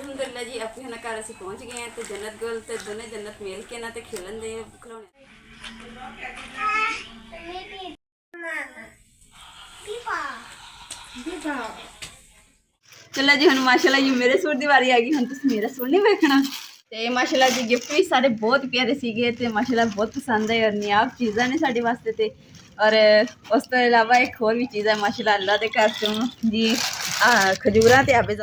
अलहमदुलिल्लाह जी अपने है ना घर असी पहुँच गए हैं तो जन्नत गुल तो दोनों जन्नत मिल के ना तो खेलन दे खिलौने। चलो जी हम माशाल्लाह जी मेरे सूट की वारी आ गई, हम तुम मेरा सूट नहीं वेखना। तो माशाल्लाह जी गिफ्ट भी सारे बहुत प्यारे सीगे ते माशाल्लाह बहुत पसंद है और नियाब चीज़ा ने साढ़े वास्ते ते और उस तो इलावा एक होर भी चीज़ है माशाल्लाह अल्लाह के घर चों जी खजूरा ते आबे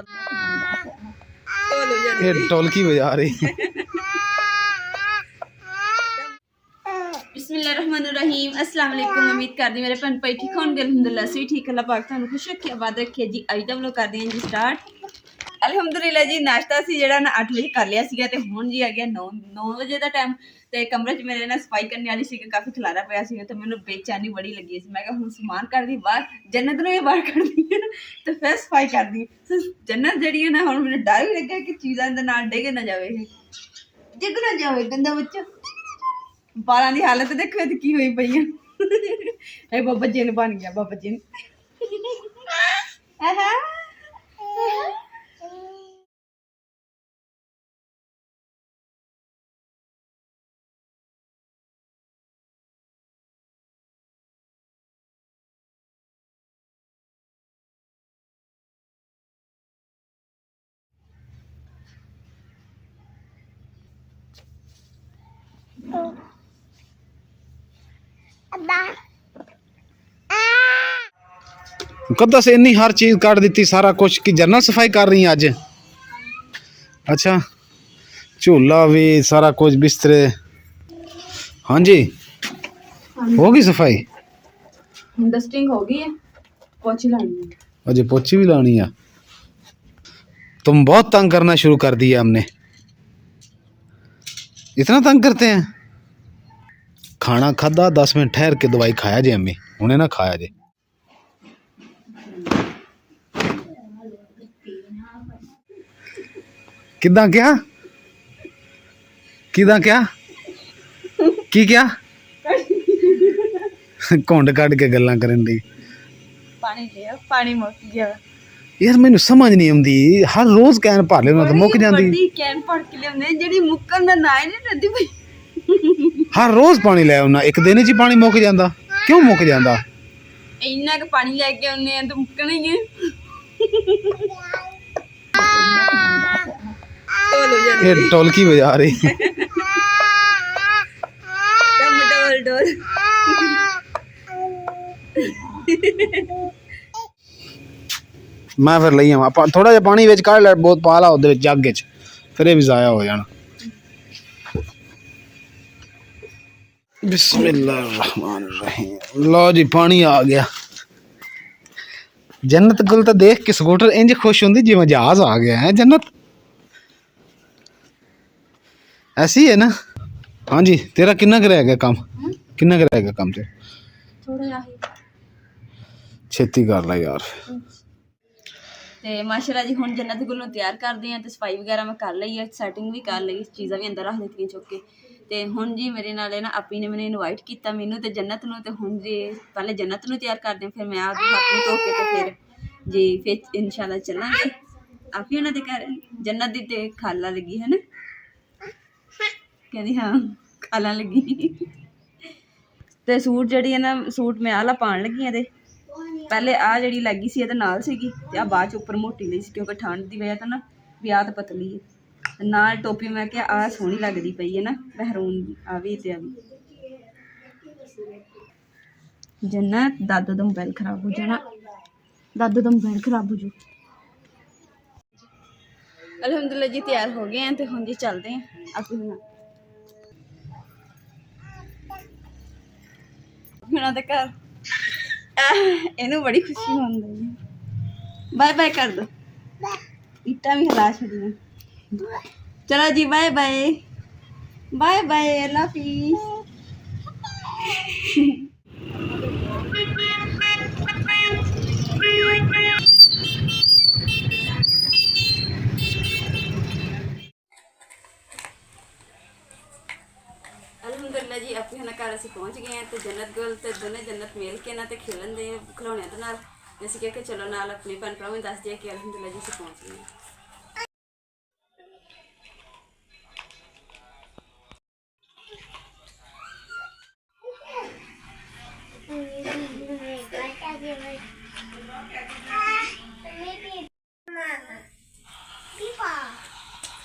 ढोलकी बजा रही। बिस्मिल्लाहिर्रहमानिर्रहीम अस्सलाम वालेकुम। उम्मीद करदी मेरे भैन भाई ठीक होंगे, अल्हम्दुलिल्लाह सी ठीक। अल्लाह पाक तुहानू खुश रखे आबाद रखे जी। अज दा व्लॉग करदे हैं जी स्टार्ट। अल्हम्दुलिल्लाह जी नाश्ता सी जेड़ा ना 8 बजे कर लिया सीगा ते हुण जी आ गया 9 बजे दा टाइम ते कमरे च मेरे ना सफाई करने वाली सी, काफ़ी खलारा पिया सीगा ते मैनू बेचैनी बड़ी लगी सी। मैं कहा हुण समान कढदी बाहर, जन्नत नूं भी बाहर कढदी ते फिर सफाई करदी। जन्नत जेहड़ी है ना हुण मैनू डर भी लग्या कि चीज़ां दे नाल डिग ना जावे, डिग ना जावे गंदा बच्चा। बालों की हालत देखो तो की हुई पई है। बाबा जिन बन गया बाबा जिन। कदा से इन्नी हर चीज काट दी सारा कुछ कि जनरल सफाई कर रही अज। अच्छा झूला भी सारा कुछ बिस्तरे। हाँ जी हो गई सफाई, डस्टिंग हो गई है, पोछी लानी है। अजय पोछी भी लानी है। तुम बहुत तंग करना शुरू कर दिया हमने, इतना तंग करते हैं। खाना खादा 10 मिनट ठहर के दवाई खाया जे अम्मी, उन्हें ना खाया जे। किदा क्या किदा क्या की क्या घुंड कट के गल्लां करन दी। पानी लिया, पानी मुक गया यार मैनू समझ नहीं आती, हर रोज कैन भर लेना तो मुक जाती। कैन भर के लियाने जेडी मुक्कन दा ना ही नहीं रदी पई। हर रोज पानी ले आना, एक दिन च पानी मुक जाता, क्यों मुक जाता? इन्ना क पानी लेके आने तो मुक्कना ही है। ये ढोलकी बजा रही। डोल डोल मैं फिर लई आवां थोड़ा जिहा पानी विच कढ लै, बहुत पा ला ओहदे विच जग च, फिर ये भी जाया हो जाना। बिस्मिल्लाहिर्रहमानिर्रहीम। लो जी पानी आ गया। जन्नत गुल तो देख के स्कूटर इंज खुश होंदी जिवें जहाज आ गया है। जन्नत ऐसी है ना। हाँ जी तेरा किन्ना कर रह गया काम, किन्ना कर रह गया काम तेरा? थोड़ा छेती कर ला यार। ते माशाल्लाह जी हुण जन्नत गुल नूं तैयार करदे हैं ते सफाई वगैरह मैं कर लई है, सैटिंग भी कर लई, चीज़ां भी अंदर रख दित्तियां चुक के। ते हुण जी मेरे नाल ना आपी ने मैनूं इनवाइट किया मैनूं ते जन्नत नूं, ते हुण जी पहले जन्नत नूं तैयार करदे फिर मैं आप हाथ नूं धो के ते फिर जी फिर इंशाल्लाह चलांगे आपी उन्हां दे घर। जन्नत दी ते खाला लगी है ना, कहंदी हाँ खाला लगी। ते सूट जिहड़ी है ना सूट मैं आला पाण लगी ते पहले आ जी लैगी सी नाल सीगी ते आ बाद च उपर मोटी ली सी क्योंकि ठंड की वजह तो ना भी आ तो पतली है। नाल टोपी मैं क्या आ सोहनी लगती पई है ना महरून आ भी ते जन्नत दादू दा मोबाइल खराब हो जाना, दादू दा मोबाइल खराब हो जाऊ। अल्हम्दुलिल्लाह जी तैयार हो गए हैं तो हम जी चलते हैं अपने घर। इनू बड़ी खुशी होंदी है। बाय बाय कर दो, इट्टा भी हिला छड़ियां। चलो जी बाय बाय बाय बाय अल्लाह हाफिज़। अल्हम्दुलिल्लाह जी अपने ना घर असी पहुँच गए हैं तो जन्नत गुल तो दोनों जन्नत मिल के ना तो खेलन दे खिलौने के नाल। असीं कहा कि चलो नाल अपने भैन भरावां नूं दस दिए कि अल्हम्दुलिल्लाह जी असीं पहुँच गए हैं।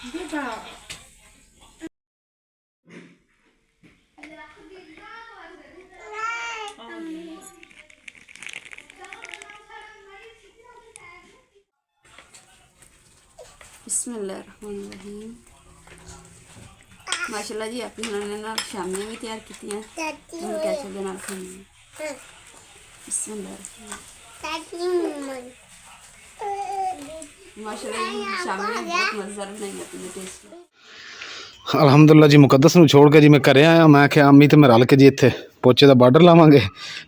ਬਿਸਮਿਲ੍ਲਾਹਿਰਰਹਿਮਾਨਿਰਰਹੀਮ। ਮਾਸ਼ਾਅੱਲਾ ਜੀ ਆਪਣੀ ਉਹਨਾਂ ਨੇ ਨਾਲ ਸ਼ਾਮੀਆਂ ਵੀ ਤਿਆਰ ਕੀਤੀਆਂ ਹੁਣ ਕੈਚਅਪ ਦੇ ਨਾਲ ਖਾਣੀਆਂ। ਬਿਸਮਿਲ੍ਲਾਹ ਮਾਸ਼ਾਅੱਲਾ ਜੀ ਸ਼ਾਮੀਆਂ ਬਹੁਤ ਮਜ਼ੇਦਾਰ ਬਣਾਈਆਂ ਆਪਣੀ ਟੇਸਟੀ। ਅਲਹਮਦੁਲਿਲਾ ਜੀ ਮੁਕੱਦਸ ਨੂੰ ਛੋੜ ਕੇ ਜੀ ਮੈਂ ਘਰੇ ਆਇਆ। ਮੈਂ ਕਿਹਾ ਅੰਮੀ ਤੇ ਮੈਂ ਰਲ ਕੇ ਜੀ ਇੱਥੇ ਪੋਚੇ ਦਾ ਬਾਰਡਰ ਲਾਵਾਂਗੇ,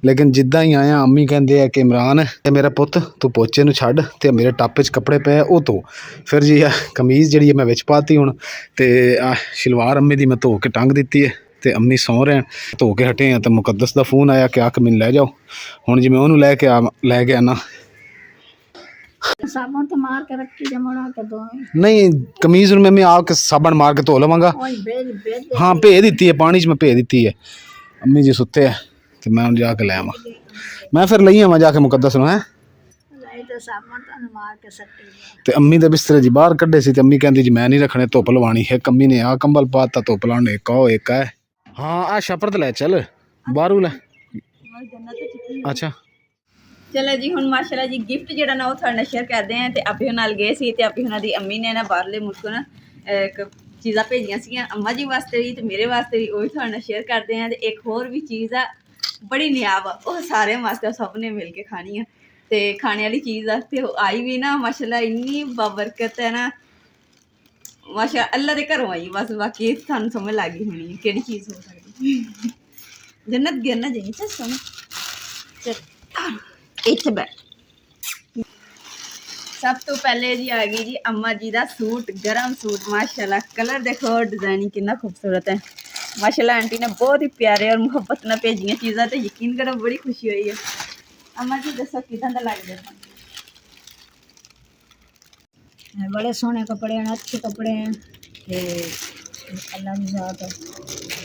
ਲੇਕਿਨ ਜਿੱਦਾਂ ਹੀ ਆਇਆ ਅੰਮੀ ਕਹਿੰਦੇ ਆ ਕਿ ਇਮਰਾਨ ਤੇ ਮੇਰਾ ਪੁੱਤ ਤੂੰ ਪੋਚੇ ਨੂੰ ਛੱਡ ਤੇ ਮੇਰੇ ਟਾਪੇ 'ਚ ਕੱਪੜੇ ਪਏ ਉਹ ਧੋ। ਫਿਰ ਜੀ ਕਮੀਜ਼ ਜਿਹੜੀ ਹੈ ਮੈਂ ਵਿੱਚ ਪਾਤੀ ਹੁਣ, ਤੇ ਸ਼ਲਵਾਰ ਅੰਮੀ ਦੀ ਮੈਂ ਧੋ ਕੇ ਟੰਗ ਦਿੱਤੀ ਹੈ ਤੇ ਅੰਮੀ ਸੌਂ ਰਹੇ ਧੋ ਕੇ ਹਟੇ ਆ ਤੇ ਮੁਕੱਦਸ ਦਾ ਫੋਨ ਆਇਆ ਕਿ ਆ ਕੇ ਮੈਨੂੰ ਲੈ ਜਾਓ। ਹੁਣ ਜੀ ਮੈਂ ਉਹਨੂੰ ਲੈ ਕੇ ਆਣਾ। साबुन तो मार के रखी जमड़ा के दो नहीं कमीज में मैं आके साबन मार के धो लवांगा। हाँ भेज दी है पानी च मैं भेज दी है। अम्मी जी सुते है तो मैं जाके ले आवा। मैं फिर लई आवा जाके मुकद्दस नु है तो साबुन तो मार के सट्टी ते अम्मी दे बिस्तरे जी बाहर कड्डे सी ते अम्मी कहंदी जी मैं नहीं रखने धुप लवानी है। अम्मी ने आ कंबल पाता धुप लाने एक है। हाँ आ छपर ते ले चल बाहरों ले। अच्छा ਚਲੋ ਜੀ ਹੁਣ ਮਾਸ਼ਾਅੱਲਾ ਜੀ ਗਿਫਟ ਜਿਹੜਾ ਨਾ ਉਹ ਤੁਹਾਡੇ ਨਾਲ ਸ਼ੇਅਰ ਕਰਦੇ ਆਂ। ਤੇ ਆਪੇ ਨਾਲ ਗਏ ਸੀ ਤੇ ਆਪੇ ਉਹਨਾਂ ਦੀ ਅੰਮੀ ਨੇ ਨਾ ਬਾਹਰਲੇ ਮੁਲਕ ਨਾ ਇੱਕ ਚੀਜ਼ਾਂ ਭੇਜੀਆਂ ਸੀਗੀਆਂ ਅੰਮਾ ਜੀ ਵਾਸਤੇ ਵੀ ਤੇ ਮੇਰੇ ਵਾਸਤੇ ਵੀ, ਉਹ ਵੀ ਤੁਹਾਡੇ ਨਾਲ ਸ਼ੇਅਰ ਕਰਦੇ ਆਂ। ਤੇ ਇੱਕ ਹੋਰ ਵੀ ਚੀਜ਼ ਆ ਬੜੀ ਨਿਆਬ ਆ, ਉਹ ਸਾਰਿਆਂ ਵਾਸਤੇ ਸਭ ਨੇ ਮਿਲ ਕੇ ਖਾਣੀ ਆ ਤੇ ਖਾਣੇ ਵਾਲੀ ਚੀਜ਼ ਆ। ਤੇ ਉਹ ਆਈ ਵੀ ਨਾ ਮਾਸ਼ਾਅੱਲਾ ਇੰਨੀ ਬਾਬਰਕਤ ਹੈ ਨਾ, ਮਾਸ਼ਾ ਅੱਲਾ ਦੇ ਘਰੋਂ ਆਈ ਬਸ। ਬਾਕੀ ਤੁਹਾਨੂੰ ਸਮਝ ਲੱਗ ਗਈ ਹੋਣੀ ਕਿਹੜੀ ਚੀਜ਼ ਹੋ ਸਕਦੀ। ਜੰਨਤ ਗਿਰਨਾ ਜਾਈ ਚੱਲ ਸੋਹਣਾ ਚੱਲ ਇੱਥੇ ਬੈਠ। ਸਭ ਤੋਂ ਪਹਿਲੇ ਜੀ ਆ ਗਈ ਜੀ ਅੰਮਾ ਜੀ ਦਾ ਸੂਟ, ਗਰਮ ਸੂਟ ਮਾਸ਼ਾਅੱਲਾ। ਕਲਰ ਦੇਖੋ, ਡਿਜ਼ਾਈਨਿੰਗ ਕਿੰਨਾ ਖੂਬਸੂਰਤ ਹੈ ਮਾਸ਼ਾਅੱਲਾ। ਆਂਟੀ ਨੇ ਬਹੁਤ ਹੀ ਪਿਆਰੇ ਔਰ ਮੁਹੱਬਤ ਨਾਲ ਭੇਜੀਆਂ ਚੀਜ਼ਾਂ ਤੇ ਯਕੀਨ ਕਰੋ ਬੜੀ ਖੁਸ਼ੀ ਹੋਈ ਹੈ। ਅੰਮਾ ਜੀ ਦੱਸੋ ਕਿਦਾਂ ਦਾ ਲੱਗਦਾ ਤੁਹਾਨੂੰ? बड़े सोहने कपड़े हैं, अच्छे कपड़े हैं। अल्लाह की ज़ात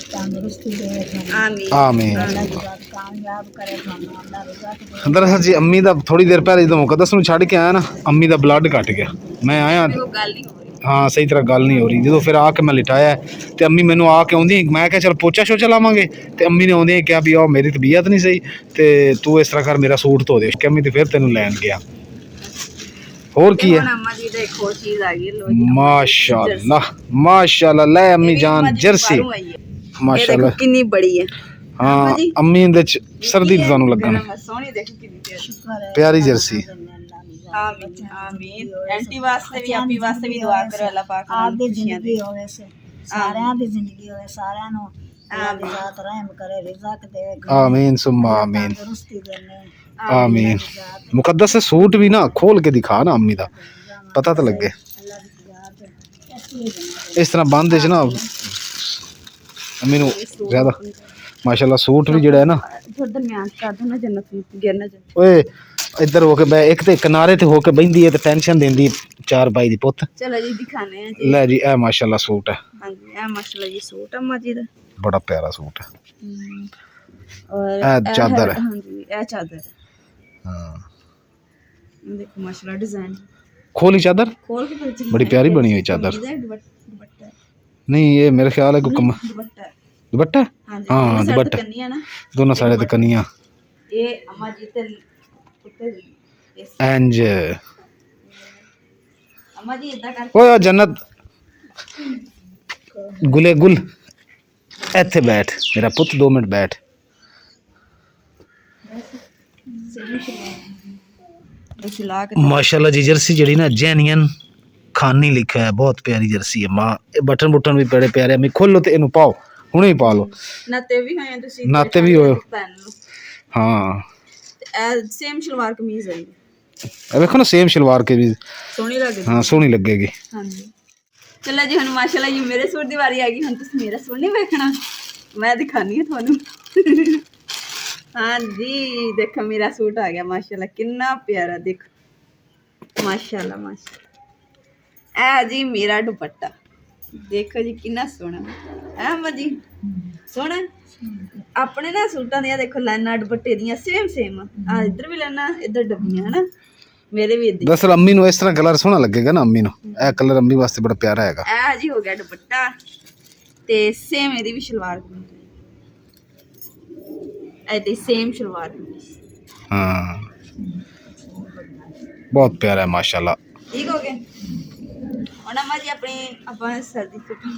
तंदुरुस्ती दे, ਆਮੀਨ आमीन। अल्लाह की ज़ात कामयाब करे थानू, अल्लाह रज़ा दे। दरअसल जी अम्मी दा थोड़ी देर पहले जो मुकद्दस नु छड़ के आया ना अम्मी दा ब्लड घट गया। मैं आया ਉਹ ਗੱਲ ਨਹੀਂ ਹੋ ਰਹੀ। हाँ सही तरह गल नहीं हो रही। जो फिर आके मैं लिटाया तो अम्मी मैनू आके आउंदी मैं क्या चल पोचा शोचा लावांगे तो अम्मी ने आउंदे क्या भी आओ मेरी तबीयत नहीं सही तो तू इस तरह कर मेरा सूट धो दे। अम्मी तो फिर तेनू लैन गया। और की है ਅੰਮਾ ਜੀ ਦਾ ਇੱਕ ਹੋਰ ਚੀਜ਼ ਆ ਗਈ, ਲੋ ਜੀ माशाल्लाह माशाल्लाह ले अम्मी जान जर्सी माशाल्लाह ਕਿੰਨੀ ਬੜੀ ਹੈ। हाँ अम्मी दे सर्दी तो तानू लगन ਸੋਹਣੀ ਦੇਖੋ ਕਿੰਨੀ ਪਿਆਰੀ। शुक्र है प्यारी जर्सी। ਆਮੀਨ ਆਮੀਨ। ਆਂਟੀ ਵਾਸਤੇ ਵੀ ਆਪੀ ਵਾਸਤੇ ਵੀ ਦੁਆ ਕਰੋ ਅੱਲਾਹ ਪਾਕ आप दी ਖੁਸ਼ੀਆਂ ਦੇ। जिंदगी होवे से सारियां दी जिंदगी होवे, सारियां नु अल्लाह की ज़ात रहम करे, रिज़्क़ दे, आमीन सुम्मा आमीन तंदुरुस्ती देने। आमीन। मुकद्दस से सूट भी ना खोल के दिखा ना अम्मी दा पता तो लगे। अल्लाह की ज़ात ऐसी इस तरह बंद च ना अम्मी नू ज्यादा माशाल्लाह सूट भी जेड़ा है ना ਥੋੜਾ ਦਰਮਿਆਨ ਕਰ ਦੋ ਨਾ ਜੰਨਤ ਨੂੰ ਗਿਰਨਾ ਚਾਹੀਦਾ। ओए इधर होके बै एक ते किनारे ते होके बहिंदी है ते टेंशन देंदी चार भाई दी पुत। ਚਲੋ ਜੀ ਦਿਖਾਣੇ ਆ ਜੀ। ले जी ए माशाल्लाह सूट है ਹਾਂਜੀ ਇਹ ਮਾਸ਼ਾਅੱਲਾ ਜੀ ਸੂਟ ਅੰਮਾ ਜੀ ਦਾ बड़ा प्यारा सूट है। ਔਰ ਇਹ ਚਾਦਰ ਹੈ। ਹਾਂਜੀ ਇਹ ਚਾਦਰ ਹੈ। हाँ ਦੇਖੋ ਮਾਸ਼ਾਅੱਲਾ ਡਿਜ਼ਾਈਨ खोली चादर ਖੋਲ ਕੇ ਫਿਰ बड़ी प्यारी बनी हुई चादर। ਦੁਪੱਟਾ नहीं ये मेरे ख्याल है कोई ਦੁਪੱਟਾ दुपट्टा ਹਾਂਜੀ हाँ दुपट्टा ਕੰਨੀਆਂ ਨਾ दोनों साइड ते कनियां ਇਹ ਅੰਮਾ ਜੀ ਤੇ ਉੱਤੇ ਇਸ इंज। ਅੰਮਾ ਜੀ ਇਦਾਂ ਕਰ ओए आ जन्नत गुले गुल इत्थे बैठ मेरा पुत 2 मिनट बैठ। ਸਿਲਾ ਕੇ माशाल्लाह जी जर्सी जड़ी ना जैनियन खानी लिखा है बहुत प्यारी जर्सी है मां। ये बटन बुटन भी बड़े प्यारे मैं खोलो ते इनु पाओ हुणे ही पा लो। ਨਾਤੇ ਵੀ ਹੋਏ ਆ ਤੁਸੀਂ नाते भी होयो ਪਹਿਨ ਲਓ। हाँ ਇਹ ਸੇਮ ਸ਼ਲਵਾਰ ਕਮੀਜ਼ ਹੈ ਜੀ। अब देखो ना सेम शलवार के भी ਸੋਹਣੀ ਲੱਗਦੀ। हाँ सोहनी लगेगी। ਹਾਂਜੀ ਚਲੋ ਜੀ ਹੁਣ ਮਾਸ਼ਾਅੱਲਾ ਜੀ ਮੇਰੇ ਸੂਟ ਦੀ ਵਾਰੀ ਆ ਗਈ। ਹੁਣ ਤੁਸੀਂ ਮੇਰਾ ਸੂਟ ਨਹੀਂ ਵੇਖਣਾ, ਮੈਂ ਦਿਖਾਣੀ ਹੈ ਤੁਹਾਨੂੰ। ਹਾਂਜੀ ਦੇਖੋ ਮੇਰਾ ਸੂਟ ਆ ਗਿਆ ਮਾਸ਼ਾਅੱਲਾ ਕਿੰਨਾ ਪਿਆਰਾ ਦੇਖੋ ਮਾਸ਼ਾਅੱਲਾ ਮਾਸ਼ਾਅੱਲਾ। ਇਹ ਜੀ ਮੇਰਾ ਦੁਪੱਟਾ ਦੇਖੋ ਜੀ ਕਿੰਨਾ ਸੋਹਣਾ ਹੈ ਅੰਮਾ ਜੀ ਸੋਹਣਾ। ਆਪਣੇ ਨਾ ਸੂਟਾਂ ਦੀਆਂ ਦੇਖੋ ਲਾਈਨਾਂ ਦੁਪੱਟੇ ਦੀਆਂ ਸੇਮ ਆ ਇੱਧਰ ਵੀ ਲਾਈਨਾਂ ਇੱਧਰ ਡੱਬੀਆਂ ਹਨਾ ਮੇਰੇ ਵੀ ਇਦਾਂ ਦਰਅਸਲ ਅੰਮੀ ਨੂੰ ਇਸ ਤਰ੍ਹਾਂ ਕਲਰ ਸੋਹਣਾ ਲੱਗੇਗਾ ਨਾ, ਅੰਮੀ ਨੂੰ ਇਹ ਕਲਰ ਅੰਮੀ ਵਾਸਤੇ ਬੜਾ ਪਿਆਰਾ ਹੈਗਾ। ਇਹ ਜੀ ਹੋ ਗਿਆ ਦੁਪੱਟਾ ਤੇ ਸੇਮ ਇਹਦੀ ਵੀ ਸਲਵਾਰ ਕਮੀਜ਼ ਇਹਦੀ ਸੇਮ ਸਲਵਾਰ ਕਮੀਜ਼। ਹਾਂ ਬਹੁਤ ਪਿਆਰਾ ਹੈ ਮਾਸ਼ਾਅੱਲਾ। ਠੀਕ ਹੋ ਗਿਆ। ਹੁਣ ਅਮਾ ਜੀ ਆਪਣੀ ਆਪਾਂ ਸਰਦੀ ਸੁੱਟੀ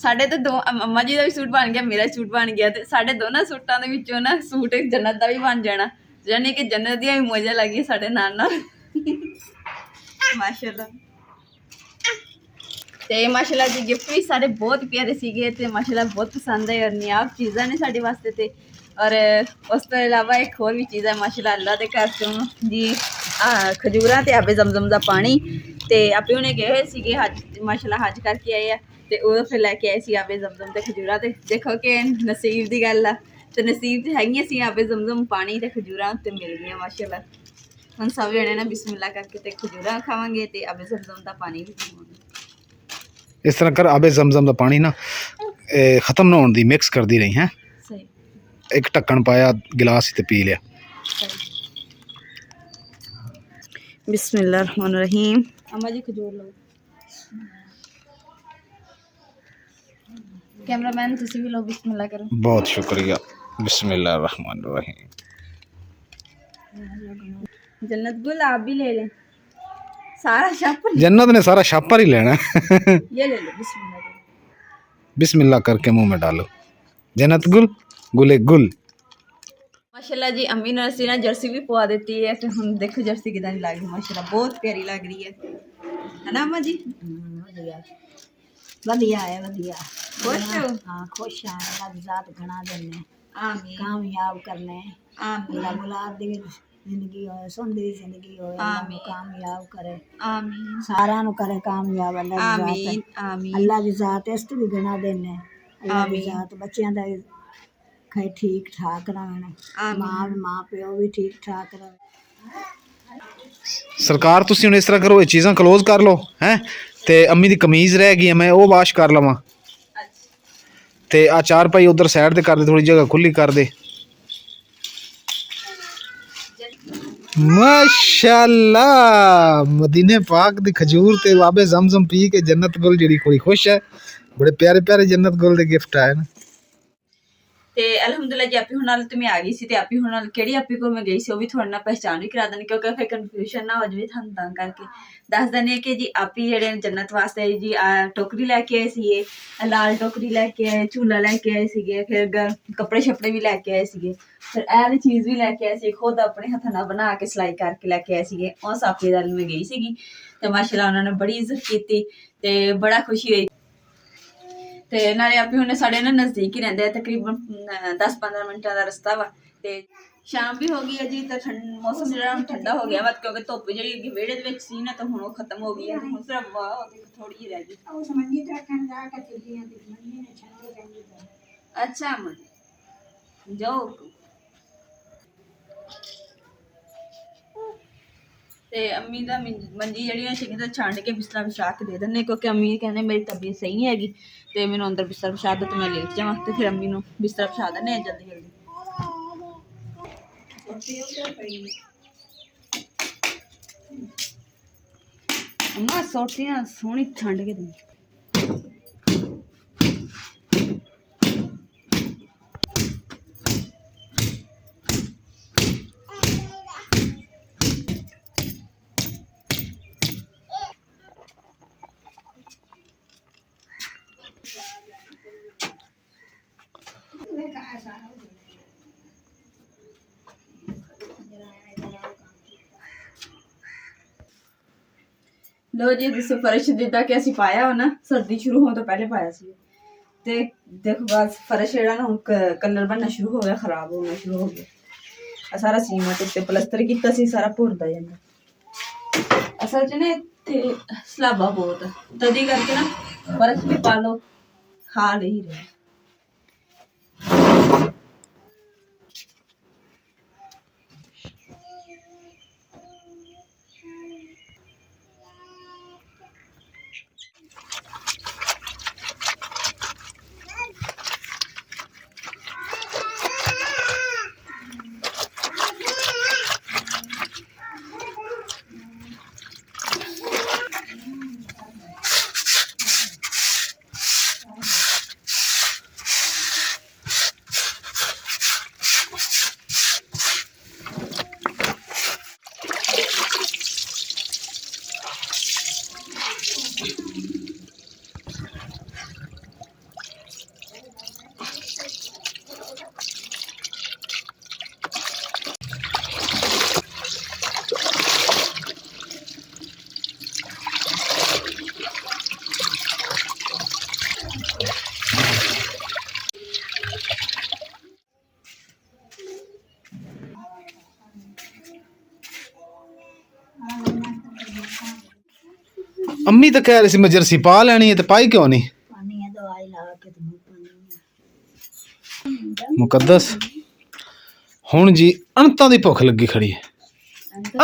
ਸਾਡੇ ਤਾਂ ਦੋ ਅੰਮਾ ਜੀ ਦਾ ਵੀ ਸੂਟ ਬਣ ਗਿਆ, ਮੇਰਾ ਸੂਟ ਬਣ ਗਿਆ ਤੇ ਸਾਡੇ ਦੋਨਾਂ ਸੂਟਾਂ ਦੇ ਵਿੱਚੋਂ ਨਾ ਸੂਟ ਇੱਕ ਜੰਨਤ ਦਾ ਵੀ ਬਣ ਜਾਣਾ, ਯਾਨੀ ਕਿ ਜੰਨਤ ਦੀਆਂ ਵੀ ਮੌਜਾਂ ਲੱਗ ਗਈਆਂ ਸਾਡੇ ਨਾਲ ਨਾਲ ਮਾਸ਼ਾਅੱਲਾ। ਤੇ ਮਾਸ਼ਾਅੱਲਾ ਜੀ ਗਿਫਟ ਵੀ ਸਾਰੇ ਬਹੁਤ ਪਿਆਰੇ ਸੀਗੇ ਤੇ ਮਾਸ਼ਾਅੱਲਾ ਬਹੁਤ ਪਸੰਦ ਆਏ ਔਰ ਨਿਆਬ ਚੀਜ਼ਾਂ ਨੇ ਸਾਡੇ ਵਾਸਤੇ ਤੇ ਔਰ ਉਸ ਤੋਂ ਇਲਾਵਾ ਇੱਕ ਹੋਰ ਵੀ ਚੀਜ਼ ਹੈ ਮਾਸ਼ਾਅੱਲਾ ਅੱਲਾ ਦੇ ਘਰ ਤੋਂ ਜੀ ਖਜੂਰਾਂ ਤੇ ਆਬੇ ਜ਼ਮਜ਼ਮ ਦਾ ਪਾਣੀ। ਤੇ ਆਪੇ ਉਹਨੇ ਗਏ ਹੋਏ ਸੀਗੇ ਹੱਜ, ਮਾਸ਼ਾਅੱਲਾ ਹੱਜ ਕਰਕੇ ਆਏ ਆ ਤੇ ਉਹ ਫਿਰ ਲੈ ਕੇ ਆਏ ਸੀ ਆਬੇ ਜ਼ਮਜ਼ਮ ਤੇ ਖਜੂਰਾਂ। ਤੇ ਦੇਖੋ ਕਿ ਨਸੀਬ ਦੀ ਗੱਲ ਆ ਤੇ ਨਸੀਬ 'ਚ ਹੈਗੀਆਂ ਸੀ ਆਬੇ ਜ਼ਮਜ਼ਮ ਪਾਣੀ ਤੇ ਖਜੂਰਾਂ ਤੇ ਮਿਲ ਗਈਆਂ ਮਾਸ਼ਾਅੱਲਾ। ਹੁਣ ਸਭ ਜਣੇ ਨਾ ਬਿਸਮਿਲ੍ਲਾ ਕਰਕੇ ਤੇ ਖਜੂਰਾਂ ਖਾਵਾਂਗੇ ਤੇ ਆਬੇ ਜ਼ਮਜ਼ਮ ਦਾ ਪਾਣੀ ਵੀ ਪੀਵਾਂਗੇ। ਇਸ ਤਰ੍ਹਾਂ ਕਰ ਆਬੇ ਜ਼ਮਜ਼ਮ ਦਾ ਪਾਣੀ ਨਾ ਖਤਮ ਨਾ ਹੋਣ ਦੀ ਮਿਕਸ ਕਰਦੀ ਰਹੀ ਹੈ। ਸਹੀ। ਇੱਕ ਢੱਕਣ ਪਾਇਆ ਗਿਲਾਸ ਤੇ ਪੀ ਲਿਆ। बिस्मिल्लाहिर्रहमानिर्रहीम। अम्मा जी खजूर लो। कैमरामैन तुसी भी लो, बिस्मिल्लाह करो। बहुत शुक्रिया। बिस्मिल्लाहिर्रहमानिर्रहीम। जन्नत गुल आप भी ले लें, सारा शापर जन्नत ने सारा शापर ही लेना है। ये ले लो, बिस्मिल्लाह करो। बिस्मिल्लाह करके मुंह में डालो। जन्नत गुल गुले गुल। माशाल्लाह जी अम्मी ने ਅਸੀਂ ਨਾ ਜਰਸੀ ਵੀ ਪਵਾ ਦਿੱਤੀ ਹੈ ਤੇ ਹੁਣ ਦੇਖੋ ਜਰਸੀ ਕਿਦਾਂ ਦੀ ਲੱਗ ਰਹੀ ਮਾਸ਼ਾਅੱਲਾ, ਬਹੁਤ ਪਿਆਰੀ ਲੱਗ ਰਹੀ ਹੈ ਨਾ ਅम्मा जी। ਵਧੀਆ ਵਧੀਆ ਹੈ ਵਧੀਆ। खुश हो? हाँ खुश हैं। अल्लाह की ज़ात घना देने आमीन कामयाब करने। आमीन अल्लाह मुलाद दी जिंदगी होए, सुंदरी जिंदगी होए, अल्लाह नूं कामयाब करे, आमीन सारा नु करे कामयाब। अल्लाह दी आमीन ज़ात आमीन अल्लाह दी ज़ात इस तो भी घना देने। अल्लाह दी ज़ात बच्चों दा खाई ठीक ठाक रहन, माँ प्यो भी ठीक ठाक रहे। ਸਰਕਾਰ ਤੁਸੀਂ ਹੁਣ ਇਸ ਤਰ੍ਹਾਂ ਕਰੋ, ਇਹ ਚੀਜ਼ਾਂ ਕਲੋਜ਼ ਕਰ ਲਓ ਹੈ ਤੇ ਅੰਮੀ ਦੀ ਕਮੀਜ਼ ਰਹਿ ਗਈ ਹੈ, ਮੈਂ ਉਹ ਵਾਸ਼ ਕਰ ਲਵਾਂ ਤੇ ਆ ਚਾਰ ਭਾਈ ਉਧਰ ਸਾਈਡ ਤੇ ਕਰ ਦੇ, ਥੋੜੀ ਜਗ੍ਹਾ ਖੁੱਲੀ ਕਰ ਦੇ। ਮਾਸ਼ਾਅੱਲਾ ਮਦੀਨੇ ਪਾਕ ਦੀ ਖਜੂਰ ਤੇ ਆਬੇ ਜ਼ਮਜ਼ਮ ਪੀ ਕੇ ਜन्नत गुल ਜਿਹੜੀ ਕੋਈ ਖੁਸ਼ ਹੈ। ਬੜੇ ਪਿਆਰੇ ਪਿਆਰੇ जन्नत गुल ਦੇ ਗਿਫਟ ਆਏ ਨੇ। ਤੇ ਅਲਹਮਦੁਲਿਲਾ ਜੀ ਆਪੀ ਹੁਣ ਨਾਲ ਤੇ ਮੈਂ ਆ ਗਈ ਸੀ ਤੇ ਆਪੀ ਹੁਣ ਨਾਲ ਕਿਹੜੀ ਆਪੀ ਕੋਲ ਮੈਂ ਗਈ ਸੀ ਉਹ ਵੀ ਤੁਹਾਡੇ ਨਾਲ ਪਹਿਚਾਣ ਵੀ ਕਰਾ ਦੇਣੀ, ਕਿਉਂਕਿ ਫਿਰ ਕਨਫਿਊਜ਼ਨ ਨਾ ਹੋ ਜਾਵੇ ਤੁਹਾਨੂੰ ਤਾਂ ਕਰਕੇ ਦੱਸ ਦਿੰਦੇ ਕਿ ਜੀ ਆਪੀ ਜਿਹੜੇ ਜੰਨਤ ਵਾਸਤੇ ਜੀ ਟੋਕਰੀ ਲੈ ਕੇ ਆਏ ਸੀਗੇ, ਲਾਲ ਟੋਕਰੀ ਲੈ ਕੇ ਆਏ, ਝੂਲਾ ਲੈ ਕੇ ਆਏ ਸੀਗੇ, ਫਿਰ ਕੱਪੜੇ ਛੱਪੜੇ ਵੀ ਲੈ ਕੇ ਆਏ ਸੀਗੇ, ਫਿਰ ਇਹ ਵਾਲੀ ਚੀਜ਼ ਵੀ ਲੈ ਕੇ ਆਏ ਸੀ, ਖੁਦ ਆਪਣੇ ਹੱਥਾਂ ਨਾਲ ਬਣਾ ਕੇ ਸਿਲਾਈ ਕਰਕੇ ਲੈ ਕੇ ਆਏ ਸੀਗੇ। ਉਸ ਆਪੀ ਨਾਲ ਮੈਂ ਗਈ ਸੀਗੀ ਤੇ ਮਾਸ਼ਾਅੱਲਾ ਉਹਨਾਂ ਨੇ ਬੜੀ ਇੱਜ਼ਤ ਕੀਤੀ ਤੇ ਬੜਾ ਖੁਸ਼ੀ ਹੋਈ। ਤੇ ਨਾਲੇ ਆਪੇ ਹੁਣ ਸਾਡੇ ਨਾਲ ਨਜ਼ਦੀਕ ਹੀ ਰਹਿੰਦੇ ਆ, ਤਕਰੀਬਨ 10-15 ਮਿੰਟਾਂ ਦਾ ਰਸਤਾ ਵਾ ਤੇ ਸ਼ਾਮ ਵੀ ਹੋ ਗਈ ਹੈ ਜੀ ਤੇ ਮੌਸਮ ਜਿਹੜਾ ਠੰਡਾ ਹੋ ਗਿਆ ਵਾ, ਕਿਉਂਕਿ ਧੁੱਪ ਜਿਹੜੀ ਵਿਹੜੇ ਦੇ ਵਿੱਚ ਸੀ ਨਾ ਤਾਂ ਹੁਣ ਉਹ ਖਤਮ ਹੋ ਗਈ ਹੈ, ਹੁਣ ਸਿਰਫ ਥੋੜੀ ਜਿਹੀ ਰਹਿ ਗਈ। ਅੱਛਾ ਅਮਨ ਜਾਓ। ਤੇ ਅੰਮੀ ਦਾ ਮੰਜੀ ਜਿਹੜੀ ਉਹ ਚੰਗੀ ਤਰ੍ਹਾਂ ਛਾਂਡ ਕੇ ਬਿਸਤਰਾ ਵਿਛਾ ਕੇ ਦੇ ਦਿੰਦੇ, ਕਿਉਂਕਿ ਅੰਮੀ ਕਹਿੰਦੇ ਮੇਰੀ ਤਬੀਅਤ ਸਹੀ ਨਹੀਂ ਹੈਗੀ ਤੇ ਮੈਨੂੰ ਅੰਦਰ ਬਿਸਤਰਾ ਵਿਛਾ ਦੋ ਤੇ ਮੈਂ ਲੇਟ ਜਾਵਾਂ, ਤੇ ਫਿਰ ਅੰਮੀ ਨੂੰ ਬਿਸਤਰਾ ਵਿਛਾ ਦਿੰਦੇ ਆ ਜਲਦੀ ਜਲਦੀ। ਅੰਮਾ ਸੋਟੀ ਨਾ ਸੋਹਣੀ ਛਾਂਡ ਕੇ ਦੇ। ਲੋ ਜੀ ਤੁਸੀਂ ਫਰਸ਼ ਜਿੱਦਾਂ ਕਿ ਅਸੀਂ ਪਾਇਆ ਹੋ ਨਾ ਸਰਦੀ ਸ਼ੁਰੂ ਹੋਣ ਤੋਂ ਪਹਿਲੇ ਪਾਇਆ ਸੀ ਤੇ ਦੇਖੋ ਬਸ ਫਰਸ਼ ਜਿਹੜਾ ਨਾ ਹੁਣ ਕਲਰ ਬਣਨਾ ਸ਼ੁਰੂ ਹੋ ਗਿਆ, ਖਰਾਬ ਹੋਣਾ ਸ਼ੁਰੂ ਹੋ ਗਿਆ। ਆ ਸਾਰਾ ਸੀਮੈਂਟ ਉੱਤੇ ਪਲਸਤਰ ਕੀਤਾ ਸੀ, ਸਾਰਾ ਭੁਰਦਾ ਜਾਂਦਾ। ਅਸਲ 'ਚ ਨਾ ਇੱਥੇ ਸਲਾਬਾ ਬਹੁਤ ਤਦੀ ਕਰਕੇ ਨਾ ਫਰਸ਼ ਵੀ ਪਾ ਲਓ ਹਾਲ ਹੀ ਰਿਹਾ। ਅੰਮੀ ਤਾਂ ਕਹਿ ਰਹੀ ਸੀ ਮੈਂ ਜਰਸੀ ਪਾ ਲੈਣੀ ਹੈ ਤੇ ਪਾਈ ਕਿਉਂ ਨਹੀਂ? ਪਾਣੀ ਹੈ ਦਵਾਈ ਲਾ ਕੇ ਤੇ ਮੈਂ ਪਾਣੀ ਮੁਕੱਦਸ ਹੁਣ ਜੀ ਅੰਤਾਂ ਦੀ ਭੁੱਖ ਲੱਗੀ ਖੜੀ ਹੈ,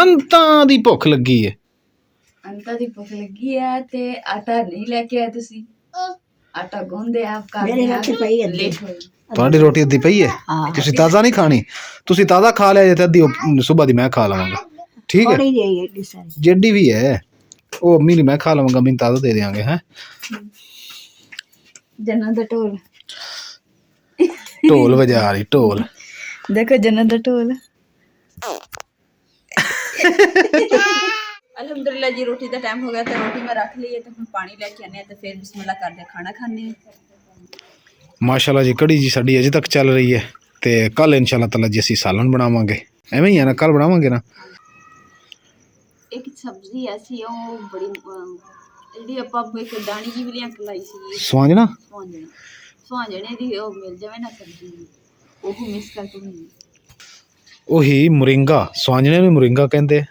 ਅੰਤਾਂ ਦੀ ਭੁੱਖ ਲੱਗੀ ਹੈ। ਅੰਕਲ ਦੀ ਭੁੱਖ ਲੱਗੀ ਹੈ ਤੇ ਆਟਾ ਨਹੀਂ ਲੈ ਕੇ ਆਏ ਤੁਸੀਂ? ਆਟਾ ਗੁੰਨਦੇ ਆਪ ਮੇਰੇ ਕਰਦੇ ਰੋਟੀ ਪਈ ਅੱਧੀ। ਲੇਟ ਹੋਏ। ਤੁਹਾਡੀ ਰੋਟੀ ਅੱਧੀ ਪਈ ਹੈ, ਹਾਂ ਤੁਸੀਂ ਤਾਜ਼ਾ ਨਹੀਂ ਖਾਣੀ? ਤੁਸੀਂ ਤਾਜ਼ਾ ਖਾ ਲਿਆ ਜੇ ਤੇ ਅੱਧੀ ਸਵੇਰ ਦੀ ਮੈਂ ਖਾ ਲਵਾਂਗਾ, ਠੀਕ ਹੈ? ਥੋੜੀ ਜਿਹੀ ਏਡੀ ਸਾਰੀ ਜਿਹੜੀ ਵੀ ਹੈ ਉਹ ਅੰਮੀ ਨੇ ਮੈਂ ਖਾ ਲਵਾਂਗਾ, ਮੈਨੂੰ ਤਾਜ਼ਾ ਦੇ ਦੇਵਾਂਗੇ। ਹੈ ਜੰਨਤ ਦਾ ਢੋਲ ਢੋਲ ਵਜਾ ਰਹੀ, ਢੋਲ ਦੇਖੋ ਜੰਨਤ ਦਾ ਢੋਲ। ਅਲਹਮਦੁਲਿਲਾ ਜੀ ਰੋਟੀ ਦਾ ਟਾਈਮ ਹੋ ਗਿਆ ਤੇ ਰੋਟੀ ਮੈਂ ਰੱਖ ਲਈ ਹੈ ਤੇ ਹੁਣ ਪਾਣੀ ਲੈ ਕੇ ਆਨੇ ਆ ਤੇ ਫਿਰ ਬਿਸਮਿਲ੍ਲਾ ਕਰਦੇ ਖਾਣਾ ਖਾਣੇ ਆ। ਮਾਸ਼ਾਅੱਲਾ ਜੀ ਕੜੀ ਜੀ ਸਾਡੀ ਅਜੇ ਤੱਕ ਚੱਲ ਰਹੀ ਹੈ ਤੇ ਕੱਲ ਇਨਸ਼ਾਅੱਲਾ ਤਾਲਾ ਜੀ ਅਸੀਂ ਸਾਲਨ ਬਣਾਵਾਂਗੇ। ਐਵੇਂ ਹੀ ਹੈ ਨਾ, ਕੱਲ ਬਣਾਵਾਂਗੇ ਨਾ। ਇੱਕ ਸਬਜ਼ੀ ਐਸੀ ਉਹ ਬੜੀ ਜਿਹੜੀ ਆਪਾਂ ਇੱਕ ਦਾਣੀ ਜੀ ਵੀ ਲਿਆ ਕੇ ਲਾਈ ਸੀ ਸਵਾਂਜਣਾ ਸੁਹਾਂਜਣੇ ਦੀ, ਉਹ ਮਿਲ ਜਾਵੇ ਨਾ ਸਬਜ਼ੀ ਉਹ ਮਿਸ ਕਰਕੇ ਉਹੀ ਮੁਰਿੰਗਾ, ਸਵਾਂਜਣੇ ਨੂੰ ਮੁਰਿੰਗਾ ਕਹਿੰਦੇ।